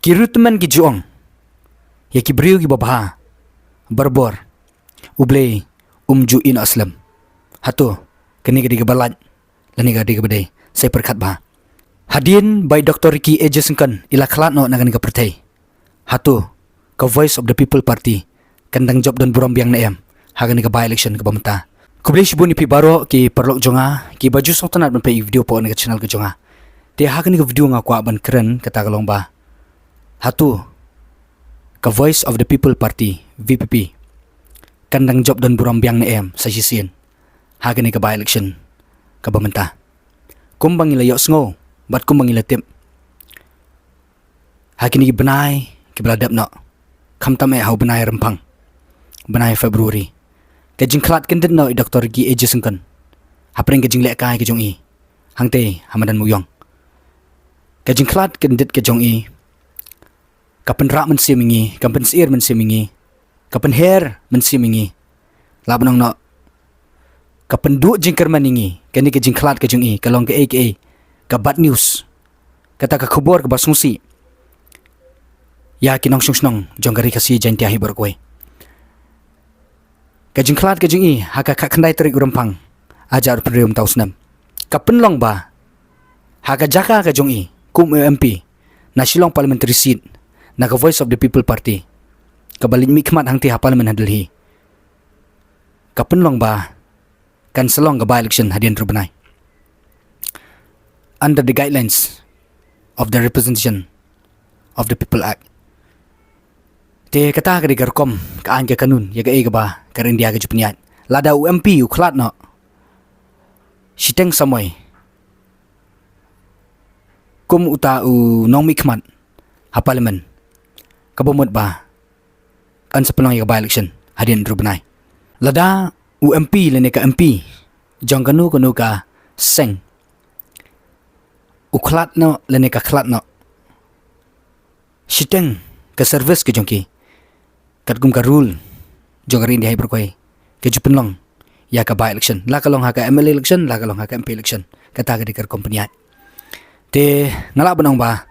Kirutuman ki juong. Ya ki beriu ki babha. Berbor. Ublay umju in aslam. Hatu. Kini kadi kebalat. Lani kadi kebadai. Saya perkat bah. Hadin by Dr. Ricky Ejesengkan ila khalat no nagan ka pertai. Hatu. Ka Voice of the People Party. Kandang job dan buram biang naem. Hagan ka by election ka bamta. Kublay sibu ni pi baro ki perlok jonga. Ki baju sotanat ban pai video po na channel ka jonga. Te hagan ka video nga kwa ban keren kata kalong ba. Hatu. Ka Voice of the People Party VPP. Kandang job dan buram biang naem sa sisian. Hagan ka by election ka bamta. Kumbang ila yok sngo. Bat kumbang ila tip. Hakini ki benai ki beladap no. Kam tam hau benai rempang. Benai Februari. Kajing klat kendit no Dr. Gi Ejesengkan. Hapring kajing lek kai kajong i. Hangte hamadan muyong. Kajing klat kendit kajong i. Kapan rak mensimingi, kapan sir mensimingi. Kapan hair mensimingi. Labanong no. Kapan du jingker maningi. Kani kajing klat kajong i kalong ke aka. Ka bad news. Kata ka khubor ka basungsi. Ya kinong sungsnong jong gari kasi janti ahi berkoi. Kajing klat kajing i haka kakandai terik urempang. Ajar perium tausnam. Ka penlong ba. Haka jaka kajong i kum MP. Na silong parliamentary seat. Na ka Voice of the People Party. Ka balik mikmat hangti ha parliament hadalhi. Ka penlong ba. Kan selong ka by election hadian rubanai. Under the guidelines of the Representation of the People Act. Te kata ka di garkom kaan ka kanun ya ka ega ba karin dia ka jupniat. Lada UMP uklat no. Siteng samoy. Kum uta u nong mikmat ha parliament. Kabumot ba kan sa pelong ya ka by election hadin rubanai. Lada UMP lene ka MP. Jong kanu ka seng. Uklat no lene ka klat no. Siteng ka service ke jongki. Kat gum ka rule. Jong rin di hai berkoi. Ke jupenlong. Ya ka by election. La kalong ha ka ML election, la kalong ha ka MP election. Kata ka di ka kompanyat. Te ngalak banong ba.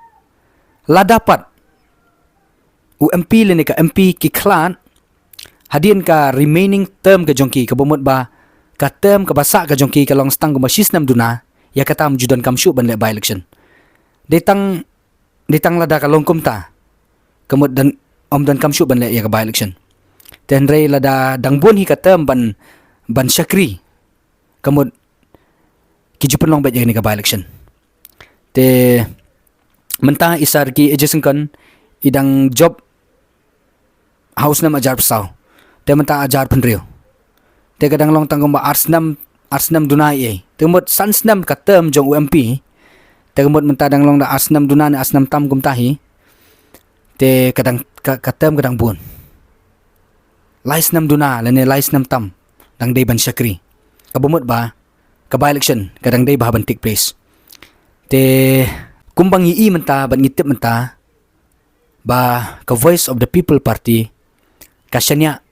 La dapat UMP lene ka MP ki klat. Hadin ka remaining term ke jongki. Kabumot ba. Ka term ka basak ke jongki kalong stang gumasis nam duna. Ya kata mujudan kamsyu ban le by election. Detang lada kalong kumta. Kemud dan om dan kamsyu ban le ya ka by election. Dan rei lada dangbun hi katem ban syakri. Kemud kijupan long bet ya ni ka by election. Te mentah isar ki Ejesengkan idang job house nam ajar pesau. Te mentah ajar penriu. Te kadang long tanggung ba arsnam dunai eh. Temut sansnam katem jong UMP. Temut mentadang long da arsnam dunai arsnam tam kumtahi. Te kadang katem kadang bun. Laisnam duna lene laisnam tam dang day ban syakri. Kabumut ba ka by election kadang day bahaban take place. Te kumbang ii menta ban ngitip menta ba ka Voice of the People Party kasyanya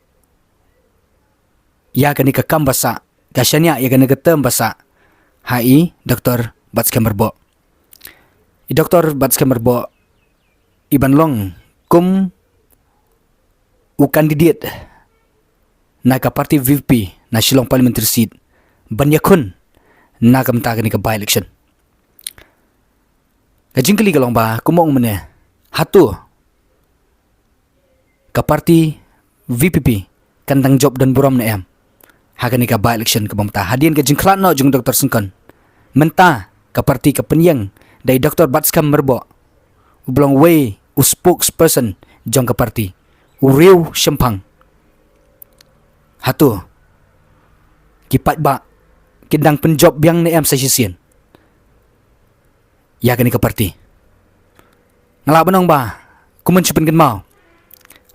ya kani ka kambasa kasyanya ya kani ketem basa hai Dr. Batskemerbo. Dr. Batskemerbo iban long kum u kandidat na ka party VPP na silong parliamentary seat banyakun na kamta kani ka by election. Kajingkali kalong ba kumong mene hatu ka party VPP kandang job dan buram na em. Hagan ka by election ka bamta. Hadian ka jingklat no jung Dr. Sengkan. Menta ka parti ka penyang dari Dr. Batskemerbo. Ublong way u spokesperson jong ka parti. Uriu Shempang. Hatu. Kipat ba kidang penjob biang na em sa sisian. Ya ka parti. Ngalabanong ba kumensipan kan mau.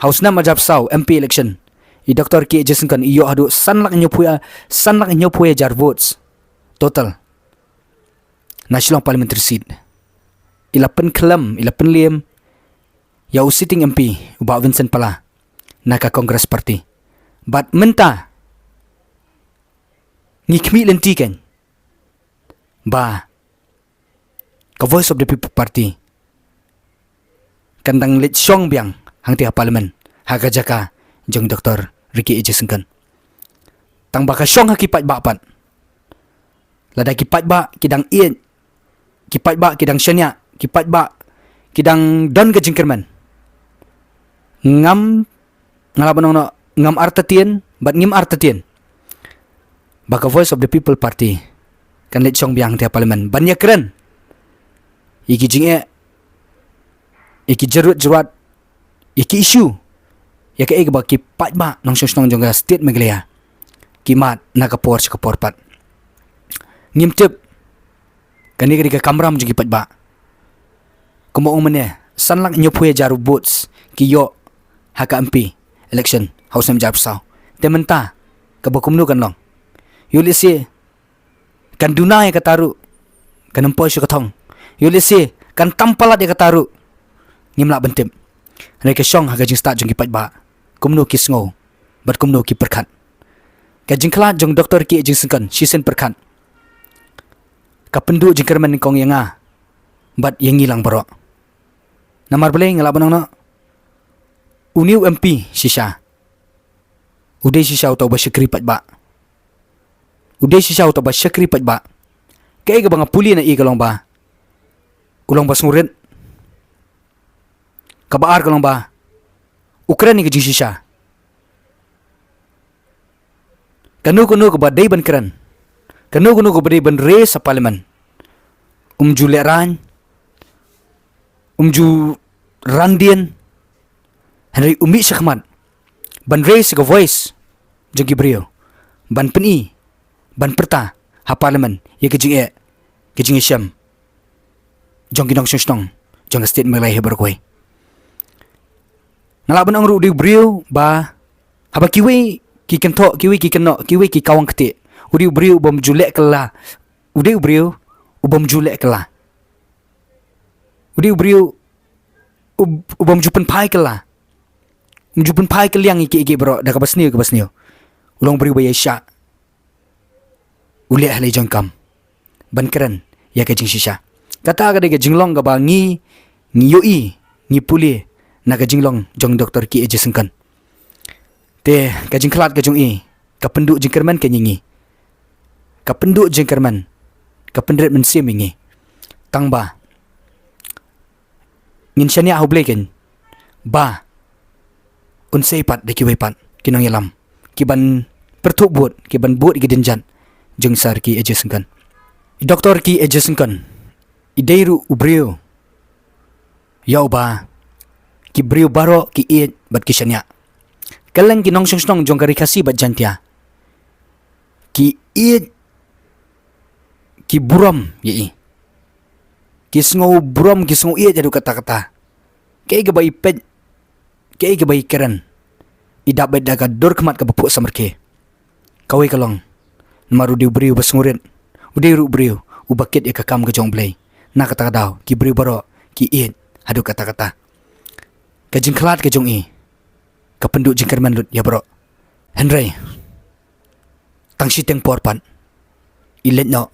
House na majab saw MP election. Dr. Ki Ejesengkan iyo hadu sanlak nyo puya jar votes total national parliamentary seat 11 kelam 11 liem ya sitting MP uba Vincent pala naka Congress Party but menta ngikmi lentikan ba ka Voice of the People Party kandang lit syong biang hang tiha parlimen haga jaka jong Dr. Ricky Ejesengkan tang baka syong hakipat bapat lada kipat ba kidang iet kipat ba kidang syanya kipat ba kidang don ke jingkerman ngam ngalaban no ngam artatien bat ngim artatien baka Voice of the People Party kan lit syong biang tiha parlimen banyak keren iki jinge iki jerut iki isu ya ke ba ki pat ba nong syong jong state meglea kimat na kapor pat ngimtep kani ke kamram jong pat ba kumo umene sanlak nyopue jaru votes ki yo haka MP election house nam jar sao tementa ka bakumnu kan long yulisi kan dunai ka taru kan empo syu ka thong yulisi kan tampalat ya ka taru ngimla bentem reke syong haga jing start jong kipat ba kumno ki sngo bat kumno ki perkhat ka jing klat jong Dr. Ki jing sengkan sisen perkhat ka pendu jing kerman kong yanga bat yang ngilang baro namar bele ngala banang no uniu MP shisha udai shisha utau ba syakri pat ba udai shisha utau ba syakri pat ba kai ga bang puli na i galong ba ulong ba sungurit kabaar kalong ba Ukraine ni kejing shisha kanu ke badai ban keren kanu ke badai ban re sa parlimen umju leran umju randian Henry umi syakmat ban re sa voice jogi brio ban peni ban perta ha parlimen ye kejing syam jong ginong syong jong state melai hebar koi ngalaban ang rudi brio ba haba kiwi ki kento kiwi ki keno kiwi ki kawang kete udi brio bom julek kala udi brio ubom julek kala udi brio ubom jupen pai kala jupen pai kaliang iki bro da kabasniu ulong brio ba yesha ule ahli jangkam ban keren ya ke jing shisha kata ga de jinglong ga ba ngi yoi ngi puli naga jinglong jong Dr. Ki Ejesengkan te ka jingklat ka jong i ka penduk jingkerman ka nyingi ka penduk jingkerman ka pendret men sim ngi tangba ngin syania hubleken ba un seipat de kiwepat kinong yalam kiban pertuk bot kiban bot gidenjan jong sar Ki Ejesengkan Dr. Ki Ejesengkan ideiru ubrio yau ba ki brio baro ki iet bat ki syanya kalang ki nong syong jong kari kasi bat jantia ki iet ki buram ye ki sngo buram ki sngo iet jadu kata-kata kay gabay ped kay gabay keren idap bed daga dor kemat ka bapuk samerke kawai kalong maru di brio basngurit udai ru brio ubakit ya kakam ke jong blay na kata-kata ki brio baro ki iet adu kata-kata ka jingklat ka jong i ka penduk jingkerman lut ya bro Henry tang siteng porpan ilet no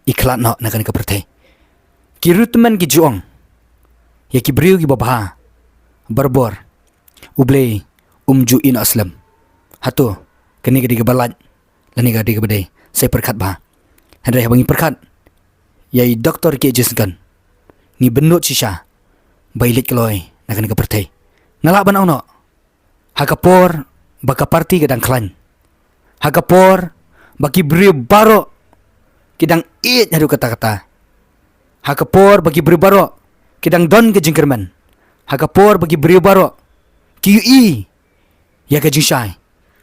iklat no na kan ka pertai ki rutman ki juong ya ki brio ki babha barbor ublei umju in aslam hatu kani ka di balat lani ka di badai sai perkat ba Henry habangi perkat yai Dr. Ki Ejesengkan ni benut shisha bailit kloy na kan ka pertai ngalaban au no hakapor baka parti kadang klan hakapor bagi beri baro kidang it hadu kata-kata hakapor bagi beri baro kidang don ke jingkerman hakapor bagi beri baro QE ya ke jingshai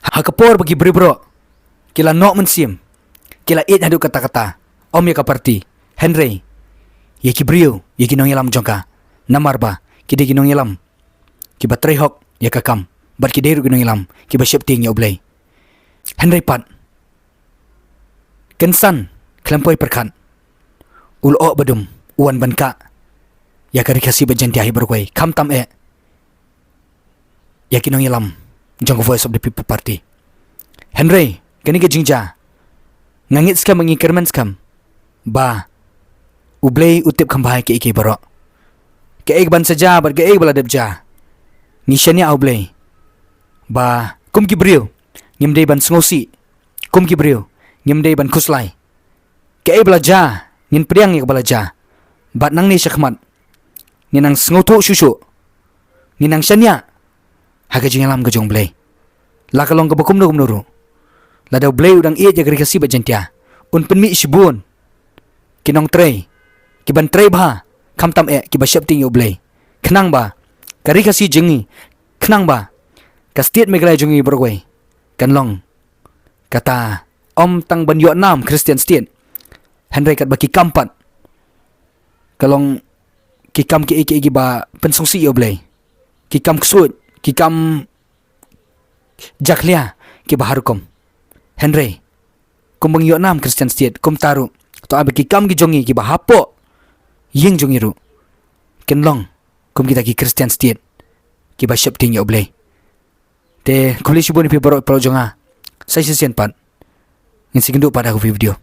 hakapor bagi beri baro kila nok mensim kila it hadu kata-kata om ya ka parti Henry ya ki brio ya ki nong yalam jongka namar ba kide ki nong yalam ki batrehok ya kakam bar ki deru ginong ilam ki ba shepting ya oblay Henry pat kensan klempoi perkan ulo badum uan banka ya kari kasi bajanti ahi berkoi kam tam ya kinong ilam jong Voice of the People Party Henry kani ke jingja ngangit skam mangi kerman skam ba ublay utip kambahai ke iki baro Ke ban saja bat ke bala debja. Ni shania au blay. Ba kum ki brio. Ngim dei ban sngosi. Kum ki brio. Ngim dei ban kuslai. Ke bala ja. Ngin priang yak bala ja. Bat nang ni syakmat. Ni nang sngoto shushu. Ni nang shania. Haga jingalam ke jong blay. La kalong ke bakum no kumnuru. La daw blay udang iya jagari kasi ba jentia. Un penmi shibun. Kinong tray. Kiban tray ba. Kamtam kiba syapting yo blay. Kenang ba. Kari kasi jengi. Kenang ba. Kastiet megalay jongi bergway. Kanlong. Kata om tang banyo nam Christian stiet. Henry kat baki kampat. Kalong kikam ki iki ba pensongsi yo blay. Kikam ksut. Kikam jaklia ki baharukom. Henry kumbang yo nam Christian stiet kum taru to abe kikam ki jongi ki bahapo ying jongi ru kenlong kum kita ki Christian stiet ki ba shapting yo blay te kulish boni pi baro pro jonga sai sisen pan ngin sigindu pada aku video